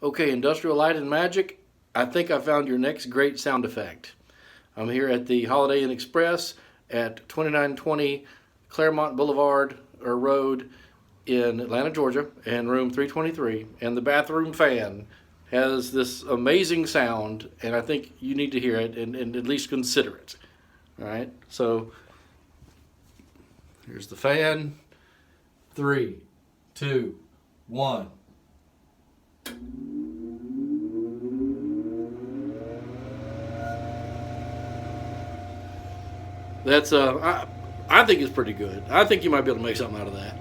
Okay, Industrial Light and Magic, I think I found your next great sound effect. I'm here at the Holiday Inn Express at 2920 Claremont Boulevard or Road in Atlanta, Georgia, and room 323. And the bathroom fan has this amazing sound, and I think you need to hear it and at least consider it. All right, so here's the fan. Three, two, one. That's I think it's pretty good. I think you might be able to make something out of that.